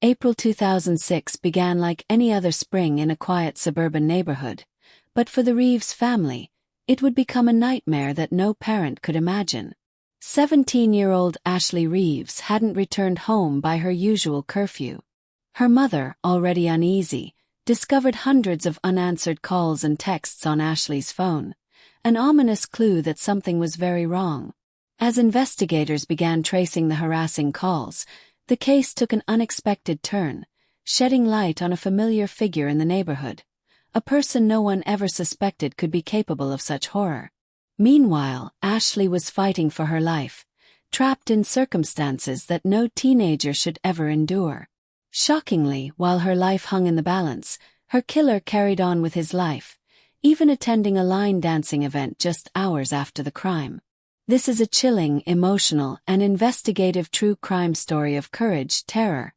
April 2006 began like any other spring in a quiet suburban neighborhood, but for the Reeves family, it would become a nightmare that no parent could imagine. 17-year-old Ashley Reeves hadn't returned home by her usual curfew. Her mother, already uneasy, discovered hundreds of unanswered calls and texts on Ashley's phone, an ominous clue that something was very wrong. As investigators began tracing the harassing calls, the case took an unexpected turn, shedding light on a familiar figure in the neighborhood, a person no one ever suspected could be capable of such horror. Meanwhile, Ashley was fighting for her life, trapped in circumstances that no teenager should ever endure. Shockingly, while her life hung in the balance, her killer carried on with his life, even attending a line dancing event just hours after the crime. This is a chilling, emotional, and investigative true crime story of courage, terror,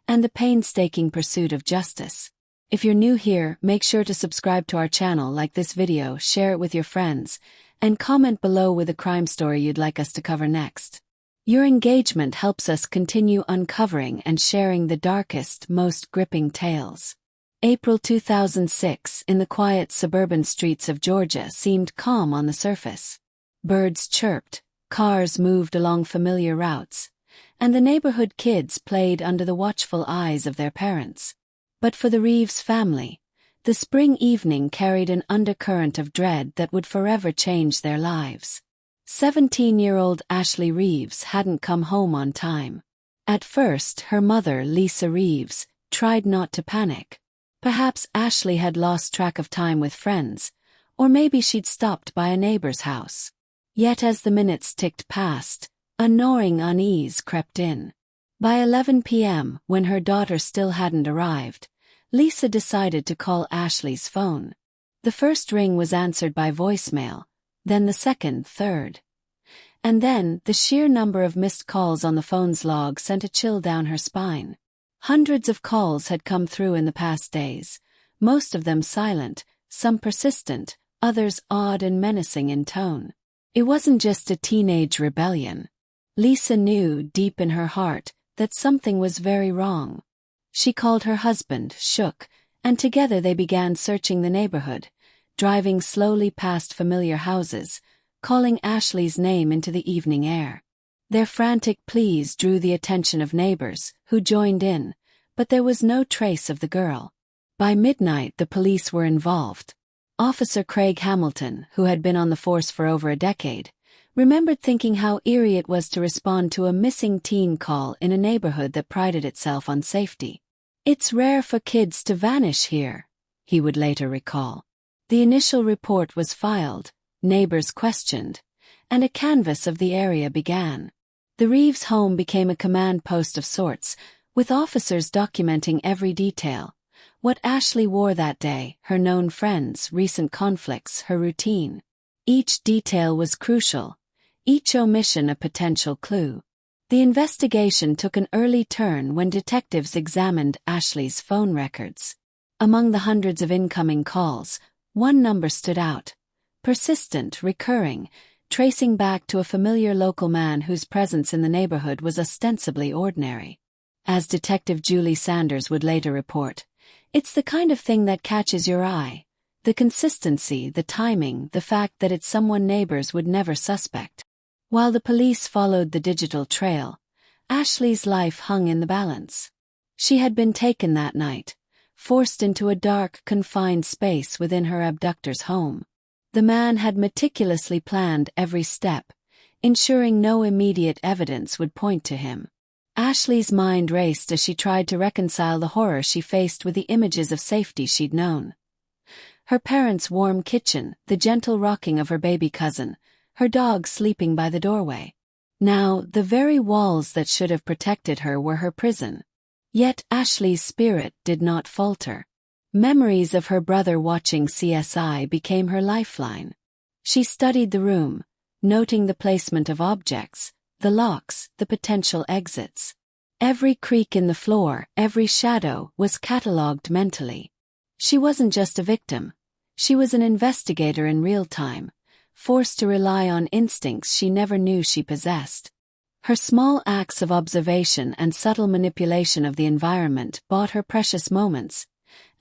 and the painstaking pursuit of justice. If you're new here, make sure to subscribe to our channel, like this video, share it with your friends, and comment below with a crime story you'd like us to cover next. Your engagement helps us continue uncovering and sharing the darkest, most gripping tales. April 2006 in the quiet suburban streets of Georgia seemed calm on the surface. Birds chirped, cars moved along familiar routes, and the neighborhood kids played under the watchful eyes of their parents. But for the Reeves family, the spring evening carried an undercurrent of dread that would forever change their lives. 17-year-old Ashley Reeves hadn't come home on time. At first, her mother, Lisa Reeves, tried not to panic. Perhaps Ashley had lost track of time with friends, or maybe she'd stopped by a neighbor's house. Yet as the minutes ticked past, a gnawing unease crept in. By 11 p.m., when her daughter still hadn't arrived, Lisa decided to call Ashley's phone. The first ring was answered by voicemail, then the second, third. And then, the sheer number of missed calls on the phone's log sent a chill down her spine. Hundreds of calls had come through in the past days, most of them silent, some persistent, others odd and menacing in tone. It wasn't just a teenage rebellion. Lisa knew, deep in her heart, that something was very wrong. She called her husband, shook, and together they began searching the neighborhood, driving slowly past familiar houses, calling Ashley's name into the evening air. Their frantic pleas drew the attention of neighbors, who joined in, but there was no trace of the girl. By midnight, the police were involved. Officer Craig Hamilton, who had been on the force for over a decade, remembered thinking how eerie it was to respond to a missing teen call in a neighborhood that prided itself on safety. "It's rare for kids to vanish here," he would later recall. The initial report was filed, neighbors questioned, and a canvass of the area began. The Reeves home became a command post of sorts, with officers documenting every detail. What Ashley wore that day, her known friends, recent conflicts, her routine. Each detail was crucial, each omission a potential clue. The investigation took an early turn when detectives examined Ashley's phone records. Among the hundreds of incoming calls, one number stood out. Persistent, recurring, tracing back to a familiar local man whose presence in the neighborhood was ostensibly ordinary. As Detective Julie Sanders would later report, "It's the kind of thing that catches your eye. The consistency, the timing, the fact that it's someone neighbors would never suspect." While the police followed the digital trail, Ashley's life hung in the balance. She had been taken that night, forced into a dark, confined space within her abductor's home. The man had meticulously planned every step, ensuring no immediate evidence would point to him. Ashley's mind raced as she tried to reconcile the horror she faced with the images of safety she'd known. Her parents' warm kitchen, the gentle rocking of her baby cousin, her dog sleeping by the doorway. Now, the very walls that should have protected her were her prison. Yet Ashley's spirit did not falter. Memories of her brother watching CSI became her lifeline. She studied the room, noting the placement of objects, the locks, the potential exits. Every creak in the floor, every shadow, was catalogued mentally. She wasn't just a victim. She was an investigator in real time, forced to rely on instincts she never knew she possessed. Her small acts of observation and subtle manipulation of the environment bought her precious moments,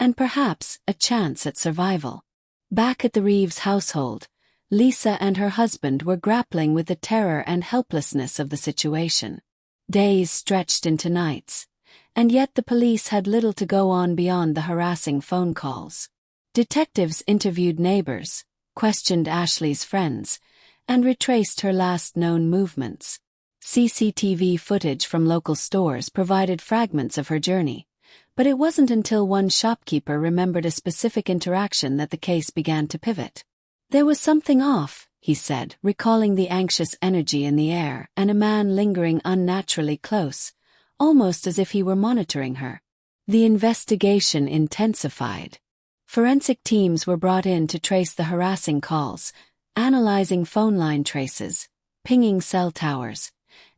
and perhaps a chance at survival. Back at the Reeves household, Lisa and her husband were grappling with the terror and helplessness of the situation. Days stretched into nights, and yet the police had little to go on beyond the harassing phone calls. Detectives interviewed neighbors, questioned Ashley's friends, and retraced her last known movements. CCTV footage from local stores provided fragments of her journey, but it wasn't until one shopkeeper remembered a specific interaction that the case began to pivot. There was something off, he said, recalling the anxious energy in the air and a man lingering unnaturally close, almost as if he were monitoring her. The investigation intensified. Forensic teams were brought in to trace the harassing calls, analyzing phone line traces, pinging cell towers,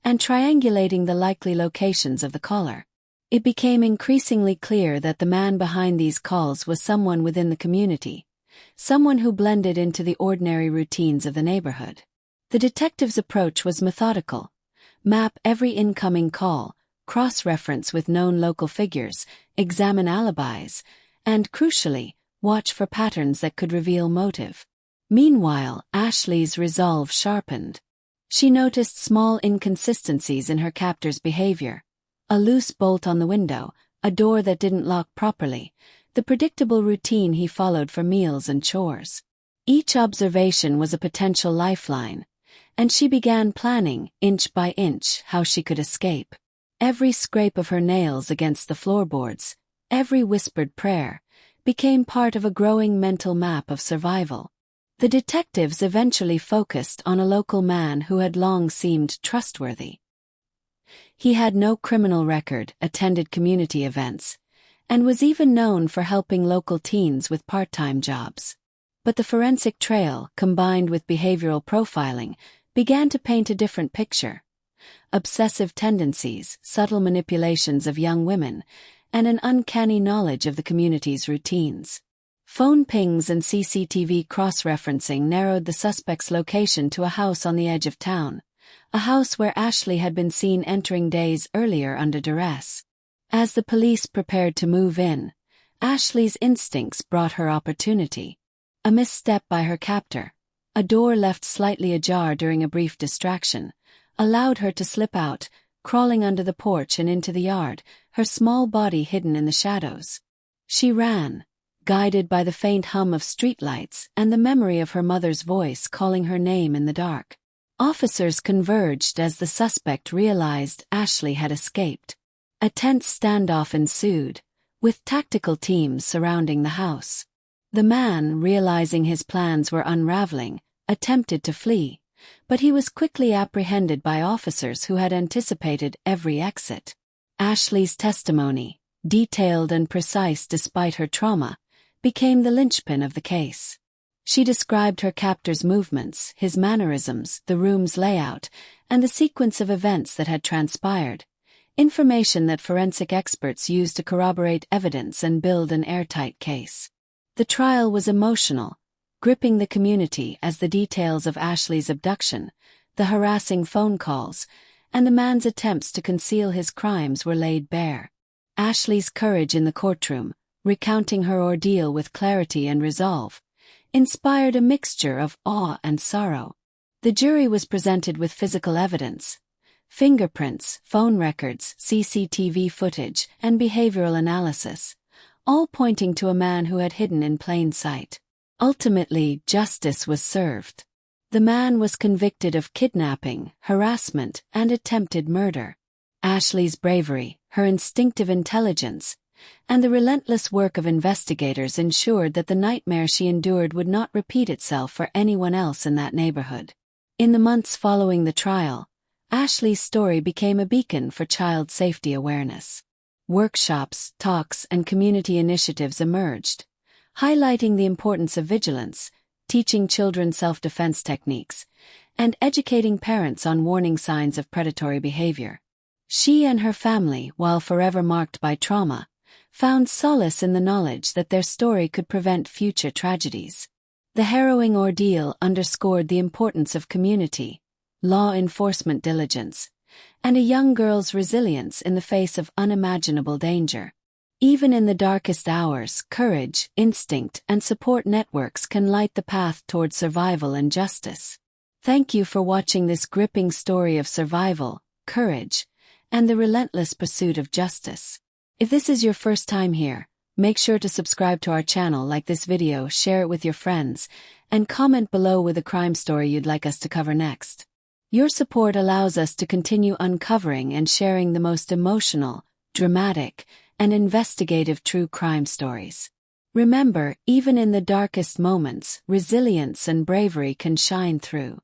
and triangulating the likely locations of the caller. It became increasingly clear that the man behind these calls was someone within the community, someone who blended into the ordinary routines of the neighborhood. The detective's approach was methodical. Map every incoming call, cross-reference with known local figures, examine alibis, and, crucially, watch for patterns that could reveal motive. Meanwhile, Ashley's resolve sharpened. She noticed small inconsistencies in her captor's behavior. A loose bolt on the window, a door that didn't lock properly, the predictable routine he followed for meals and chores. Each observation was a potential lifeline, and she began planning, inch by inch, how she could escape. Every scrape of her nails against the floorboards, every whispered prayer, became part of a growing mental map of survival. The detectives eventually focused on a local man who had long seemed trustworthy. He had no criminal record, attended community events, and was even known for helping local teens with part-time jobs. But the forensic trail, combined with behavioral profiling, began to paint a different picture. Obsessive tendencies, subtle manipulations of young women, and an uncanny knowledge of the community's routines. Phone pings and CCTV cross-referencing narrowed the suspect's location to a house on the edge of town, a house where Ashley had been seen entering days earlier under duress. As the police prepared to move in, Ashley's instincts brought her opportunity. A misstep by her captor, a door left slightly ajar during a brief distraction, allowed her to slip out, crawling under the porch and into the yard, her small body hidden in the shadows. She ran, guided by the faint hum of streetlights and the memory of her mother's voice calling her name in the dark. Officers converged as the suspect realized Ashley had escaped. A tense standoff ensued, with tactical teams surrounding the house. The man, realizing his plans were unraveling, attempted to flee, but he was quickly apprehended by officers who had anticipated every exit. Ashley's testimony, detailed and precise despite her trauma, became the linchpin of the case. She described her captor's movements, his mannerisms, the room's layout, and the sequence of events that had transpired, information that forensic experts used to corroborate evidence and build an airtight case. The trial was emotional, gripping the community as the details of Ashley's abduction, the harassing phone calls, and the man's attempts to conceal his crimes were laid bare. Ashley's courage in the courtroom, recounting her ordeal with clarity and resolve, inspired a mixture of awe and sorrow. The jury was presented with physical evidence, fingerprints, phone records, CCTV footage, and behavioral analysis, all pointing to a man who had hidden in plain sight. Ultimately, justice was served. The man was convicted of kidnapping, harassment, and attempted murder. Ashley's bravery, her instinctive intelligence, and the relentless work of investigators ensured that the nightmare she endured would not repeat itself for anyone else in that neighborhood. In the months following the trial, Ashley's story became a beacon for child safety awareness. Workshops, talks, and community initiatives emerged, highlighting the importance of vigilance, teaching children self-defense techniques, and educating parents on warning signs of predatory behavior. She and her family, while forever marked by trauma, found solace in the knowledge that their story could prevent future tragedies. The harrowing ordeal underscored the importance of community, law enforcement diligence, and a young girl's resilience in the face of unimaginable danger. Even in the darkest hours, courage, instinct, and support networks can light the path toward survival and justice. Thank you for watching this gripping story of survival, courage, and the relentless pursuit of justice. If this is your first time here, make sure to subscribe to our channel, like this video, share it with your friends, and comment below with a crime story you'd like us to cover next. Your support allows us to continue uncovering and sharing the most emotional, dramatic, and investigative true crime stories. Remember, even in the darkest moments, resilience and bravery can shine through.